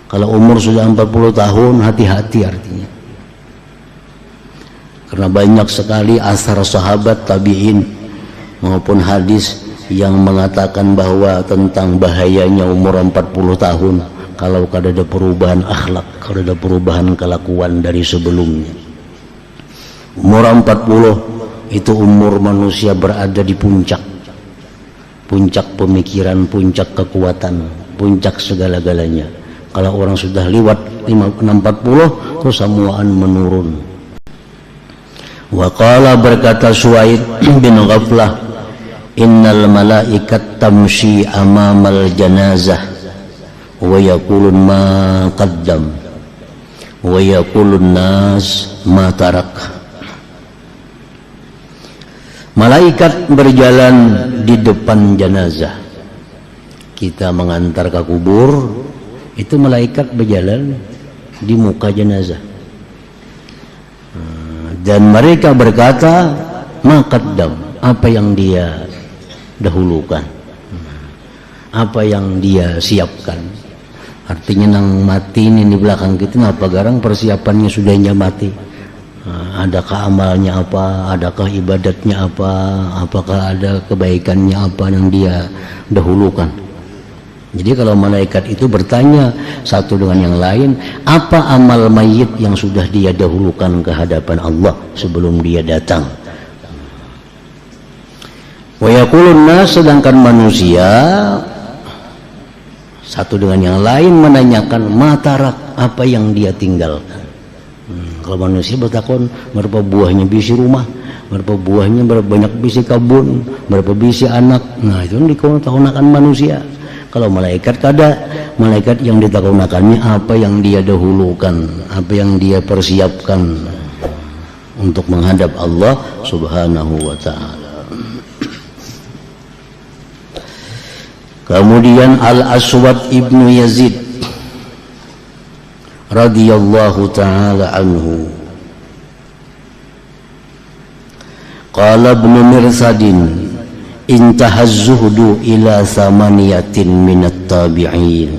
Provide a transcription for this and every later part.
Kalau umur sudah 40 tahun, hati-hati artinya. Karena banyak sekali asar sahabat, tabi'in maupun hadis yang mengatakan bahwa tentang bahayanya umur 40 tahun kalau kada ada perubahan akhlak, kada ada perubahan kelakuan dari sebelumnya. Umur 40 itu umur manusia berada di puncak pemikiran, puncak kekuatan, puncak segala-galanya. Kalau orang sudah lewat 40 terus semuaan menurun. Wa qala, berkata Suaid bin Ghaflah, innal malaikat tamshi amamal janazah wa yaqulun ma qaddam wa yaqulun nas ma tarak. Malaikat berjalan di depan jenazah. Kita mengantar ke kubur, itu malaikat berjalan di muka jenazah. Dan mereka berkata, ma qaddam, apa yang dia dahulukan, apa yang dia siapkan. Artinya nang mati ini di belakang kita, apa garang persiapannya sudahnya mati. Adakah amalnya apa, adakah ibadatnya apa, apakah ada kebaikannya apa yang dia dahulukan. Jadi kalau malaikat itu bertanya satu dengan yang lain, apa amal mayit yang sudah dia dahulukan ke hadapan Allah sebelum dia datang. Wa yaqulun nas, sedangkan manusia satu dengan yang lain menanyakan matarak, apa yang dia tinggalkan. Kalau manusia bertakon berapa buahnya bisi rumah, berapa buahnya, berapa banyak bisi kabun, berapa bisi anak. Nah itu ditakunakan manusia. Kalau malaikat kada, malaikat yang ditakunakannya apa yang dia dahulukan, apa yang dia persiapkan untuk menghadap Allah Subhanahu wa ta'ala. Kemudian Al-Aswad ibnu Yazid radhiyallahu ta'ala anhu, qala ibnu Mirsadin, intahaz zuhdu ila samaniyatin minat tabi'in.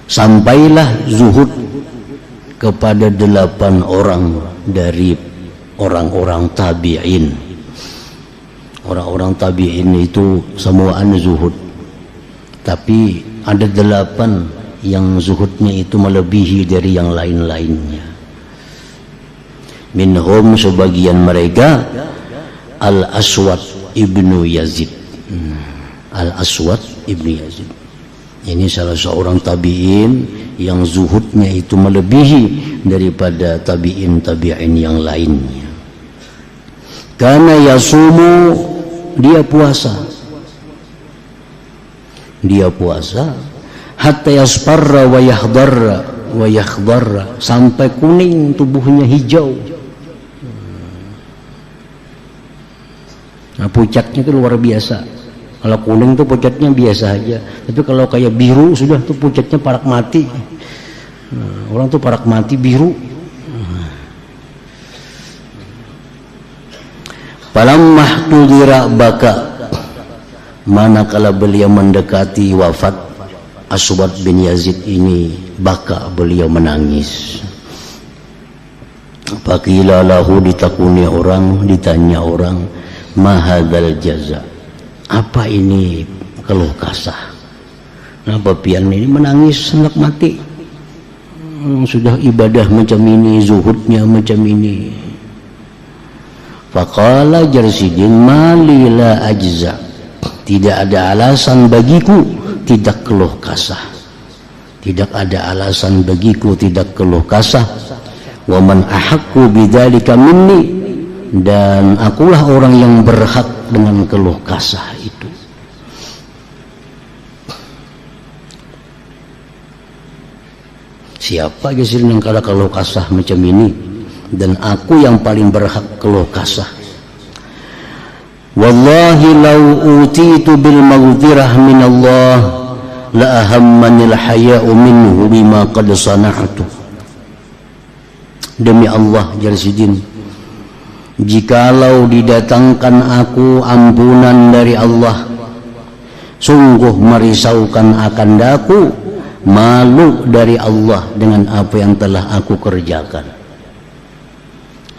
Sampailah zuhud kepada 8 orang dari orang-orang tabi'in. Orang-orang tabi'in itu semuaan zuhud, tapi ada 8 yang zuhudnya itu melebihi dari yang lain-lainnya. Minhum, sebagian mereka, Al-Aswad ibnu Yazid. Al-Aswad ibnu Yazid ini salah seorang tabi'in yang zuhudnya itu melebihi daripada tabi'in yang lainnya. Karena yasumu, dia puasa hatta yasparra wa yakhdarra, sampai kuning tubuhnya, hijau. Nah, pucatnya itu luar biasa. Kalau kuning tuh pucatnya biasa aja, tapi kalau kayak biru sudah tuh pucatnya parak mati. Nah, orang tuh parak mati biru. Palammah tudira baka, manakala beliau mendekati wafat Aswad bin Yazid ini, baka, beliau menangis. Faqila lahu, ditakuni orang, ditanya orang, ma hadzal jaza, apa ini keluh kasah, kenapa pian ini menangis hendak mati, sudah ibadah macam ini, zuhudnya macam ini. Faqala Jarsidin, mali la ajza, tidak ada alasan bagiku tidak keluh kasah, tidak ada alasan bagiku tidak keluh kasah. Wa man ahaqqu bidzalika minni, dan akulah orang yang berhak dengan keluh kasah itu. Siapa geus yang kada keluh kasah macam ini, dan aku yang paling berhak keluh kasah. Wallahi law utitu bil maghfirah min Allah la ahammanil haya'u minhu bima qad sana'tu. Demi Allah, Jarsidin, jikalau didatangkan aku ampunan dari Allah, sungguh merisaukan akan daku, malu dari Allah dengan apa yang telah aku kerjakan.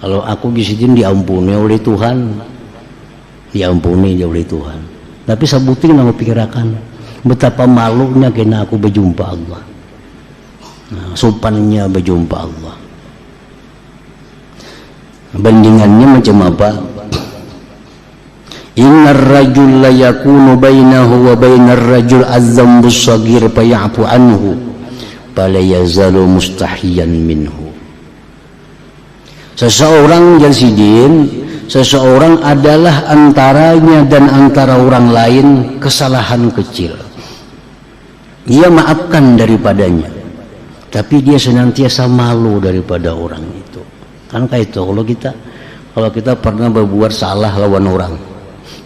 Kalau aku disitin diampuni oleh Tuhan, diampuni oleh Tuhan. Tapi sabuting aku pikirakan betapa malunya kena aku berjumpa Allah. Nah, sopannya berjumpa Allah. Bandingannya macam apa? Innar rajul la yakunu bainahu wa bainar rajul az-zambu as-saghir faya'fu anhu fala yazalu mustahiyan minhu. Seseorang Jalsidin, seseorang adalah antaranya dan antara orang lain kesalahan kecil. Dia maafkan daripadanya, tapi dia senantiasa malu daripada orang itu. Kan kayak itu kalau kita pernah berbuat salah lawan orang,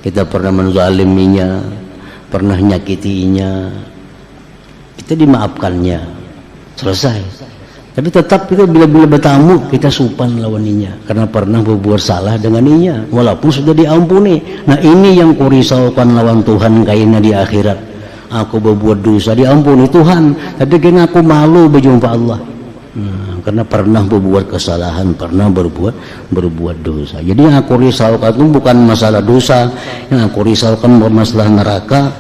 kita pernah menzaliminya, pernah nyakitinya, kita dimaafkannya, selesai. Tapi tetap kita bila-bila bertamu kita sopan lawaninya karena pernah berbuat salah denganinya, walaupun sudah diampuni. Nah ini yang kurisaukan lawan Tuhan kayaknya di akhirat. Aku berbuat dosa diampuni Tuhan, tapi kayaknya aku malu berjumpa Allah. Karena pernah berbuat kesalahan, pernah berbuat dosa. Jadi yang aku risaukan itu bukan masalah dosa, yang aku risaukan masalah neraka.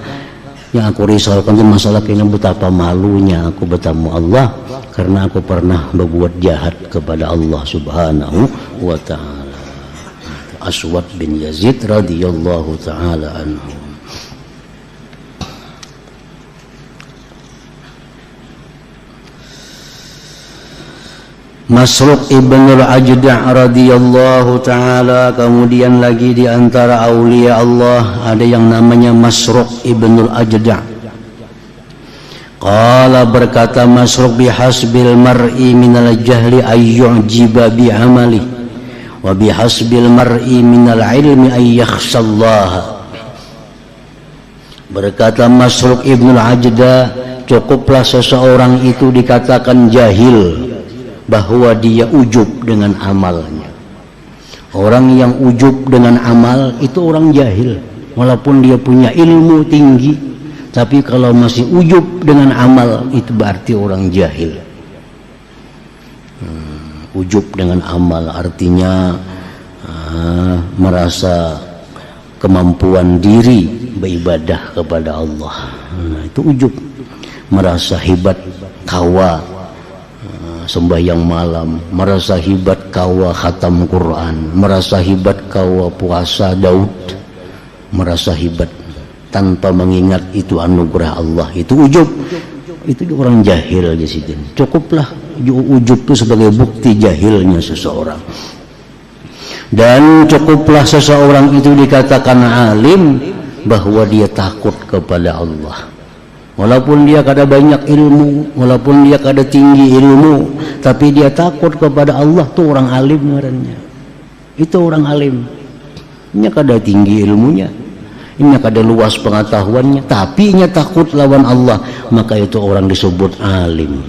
Yang aku risaukan itu masalah kayaknya betapa malunya aku bertemu Allah karena aku pernah berbuat jahat kepada Allah Subhanahu wa ta'ala. Aswad bin Yazid radhiyallahu ta'ala anhu. Masruq ibn al-Ajda' radhiyallahu ta'ala. Kemudian lagi di antara aulia Allah ada yang namanya Masruq ibn al-Ajda'. Qala berkata Masruq, bihasbil mar'i minal jahli ayyu'jiba bi'amali wa bihasbil mar'i minal ilmi ayyakhshallaha. Berkata Masruq ibn al-Ajda', cukuplah seseorang itu dikatakan jahil bahwa dia ujub dengan amalnya. Orang yang ujub dengan amal itu orang jahil, walaupun dia punya ilmu tinggi, tapi kalau masih ujub dengan amal itu berarti orang jahil. Ujub dengan amal artinya merasa kemampuan diri beribadah kepada Allah. Itu ujub, merasa hebat kawa sembahyang malam, merasa hebat kawa khatam Quran, merasa hebat kawa puasa Daud, merasa hebat tanpa mengingat itu anugerah Allah. Itu ujub, itu orang jahil aja sih. Cukuplah ujub itu sebagai bukti jahilnya seseorang. Dan cukuplah seseorang itu dikatakan alim bahwa dia takut kepada Allah. Walaupun dia kada banyak ilmu, walaupun dia kada tinggi ilmu, tapi dia takut kepada Allah, tuh orang alim ngarannya. Itu orang alim. Ini kada tinggi ilmunya, ini kada luas pengetahuannya, tapi ini takut lawan Allah, maka itu orang disebut alim.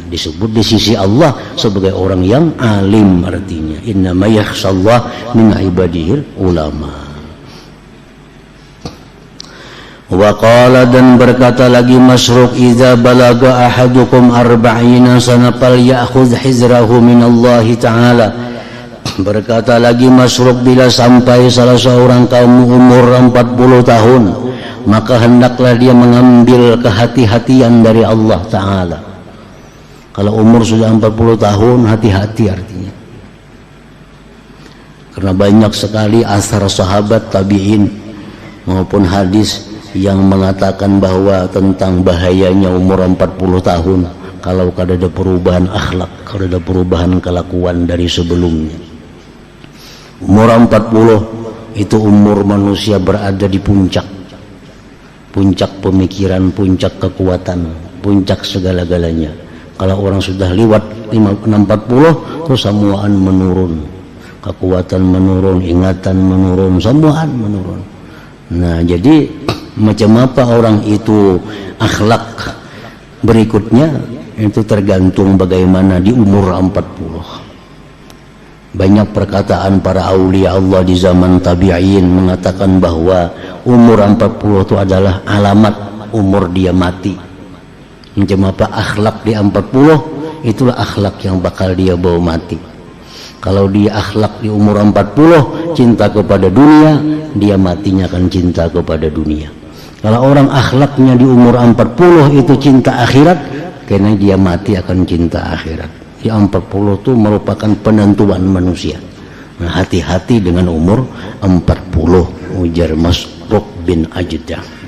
Disebut di sisi Allah sebagai orang yang alim artinya. Innama yakhshallah min ibadihil ulama. Wa qala, dan berkata lagi Masruq, idza balaga ahadukum arba'ina sana fal ya'khudh hizrahu minallahi ta'ala. Berkata lagi Masruq, bila sampai salah seorang kaum umur 40 tahun, maka hendaklah dia mengambil kehati-hatian dari Allah Ta'ala. Kalau umur sudah 40 tahun, hati-hati artinya. Karena banyak sekali asar sahabat tabi'in maupun hadis yang mengatakan bahwa tentang bahayanya umur 40 tahun kalau kada ada perubahan akhlak, kada ada perubahan kelakuan dari sebelumnya. Umur 40 itu umur manusia berada di puncak pemikiran, puncak kekuatan, puncak segala-galanya. Kalau orang sudah lewat 40 terus semuaan menurun, kekuatan menurun, ingatan menurun, semuaan menurun. Nah jadi macam apa orang itu akhlak berikutnya itu tergantung bagaimana di umur 40. Banyak perkataan para aulia Allah di zaman tabi'in mengatakan bahwa umur 40 itu adalah alamat umur dia mati. Macam apa akhlak di 40, itulah akhlak yang bakal dia bawa mati. Kalau dia akhlak di umur 40 cinta kepada dunia, dia matinya akan cinta kepada dunia. Kalau orang akhlaknya di umur 40 itu cinta akhirat, karena dia mati akan cinta akhirat. Di 40 itu merupakan penentuan manusia. Nah, hati-hati dengan umur 40, ujar Masruq bin Ajdah.